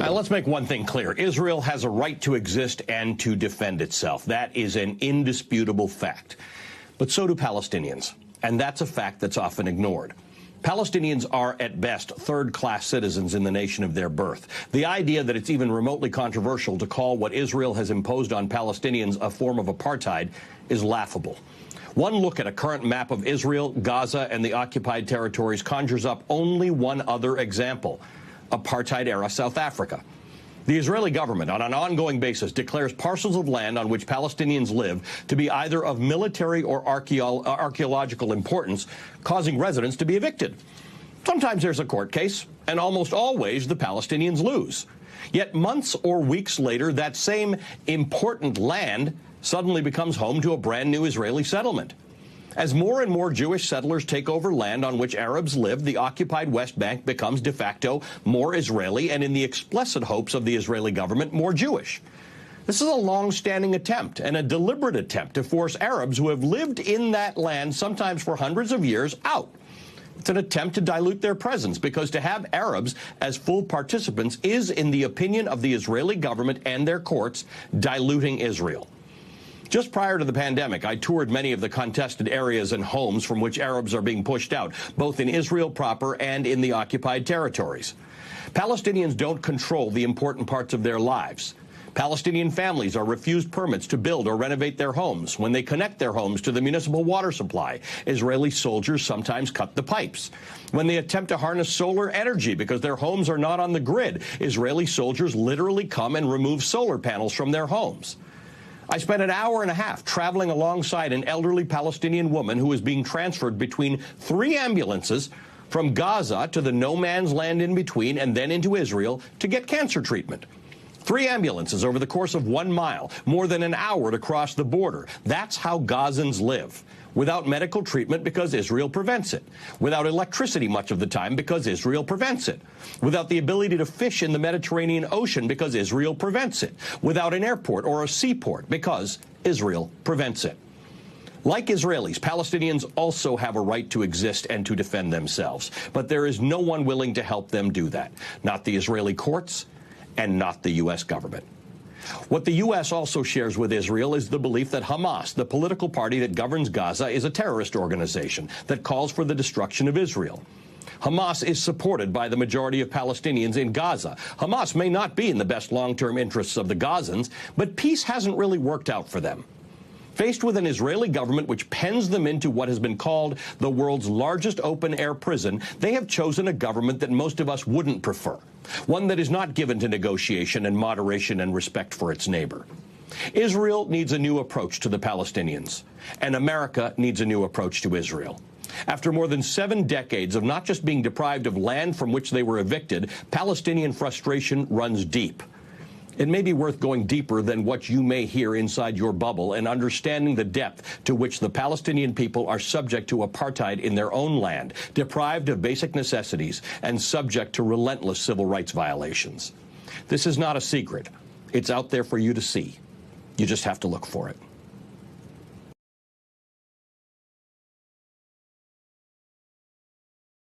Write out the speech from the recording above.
Now, let's make one thing clear. Israel has a right to exist and to defend itself. That is an indisputable fact. But so do Palestinians, and that's a fact that's often ignored. Palestinians are, at best, third-class citizens in the nation of their birth. The idea that it's even remotely controversial to call what Israel has imposed on Palestinians a form of apartheid is laughable. One look at a current map of Israel, Gaza, and the occupied territories conjures up only one other example: apartheid-era South Africa. The Israeli government, on an ongoing basis, declares parcels of land on which Palestinians live to be either of military or archaeological importance, causing residents to be evicted. Sometimes there's a court case, and almost always the Palestinians lose. Yet months or weeks later, that same important land suddenly becomes home to a brand new Israeli settlement. As more and more Jewish settlers take over land on which Arabs live, the occupied West Bank becomes de facto more Israeli and, in the explicit hopes of the Israeli government, more Jewish. This is a long-standing attempt and a deliberate attempt to force Arabs who have lived in that land, sometimes for hundreds of years, out. It's an attempt to dilute their presence, because to have Arabs as full participants is, in the opinion of the Israeli government and their courts, diluting Israel. Just prior to the pandemic, I toured many of the contested areas and homes from which Arabs are being pushed out, both in Israel proper and in the occupied territories. Palestinians don't control the important parts of their lives. Palestinian families are refused permits to build or renovate their homes. When they connect their homes to the municipal water supply, Israeli soldiers sometimes cut the pipes. When they attempt to harness solar energy because their homes are not on the grid, Israeli soldiers literally come and remove solar panels from their homes. I spent an hour and a half traveling alongside an elderly Palestinian woman who was being transferred between 3 ambulances from Gaza to the no-man's land in between and then into Israel to get cancer treatment. 3 ambulances over the course of 1 mile, more than an hour to cross the border. That's how Gazans live. Without medical treatment because Israel prevents it. Without electricity much of the time because Israel prevents it. Without the ability to fish in the Mediterranean Ocean because Israel prevents it. Without an airport or a seaport because Israel prevents it. Like Israelis, Palestinians also have a right to exist and to defend themselves. But there is no one willing to help them do that. Not the Israeli courts and not the U.S. government. What the U.S. also shares with Israel is the belief that Hamas, the political party that governs Gaza, is a terrorist organization that calls for the destruction of Israel. Hamas is supported by the majority of Palestinians in Gaza. Hamas may not be in the best long-term interests of the Gazans, but peace hasn't really worked out for them. Faced with an Israeli government which pens them into what has been called the world's largest open-air prison, they have chosen a government that most of us wouldn't prefer, one that is not given to negotiation and moderation and respect for its neighbor. Israel needs a new approach to the Palestinians, and America needs a new approach to Israel. After more than 7 decades of not just being deprived of land from which they were evicted, Palestinian frustration runs deep. It may be worth going deeper than what you may hear inside your bubble and understanding the depth to which the Palestinian people are subject to apartheid in their own land, deprived of basic necessities, and subject to relentless civil rights violations. This is not a secret. It's out there for you to see. You just have to look for it.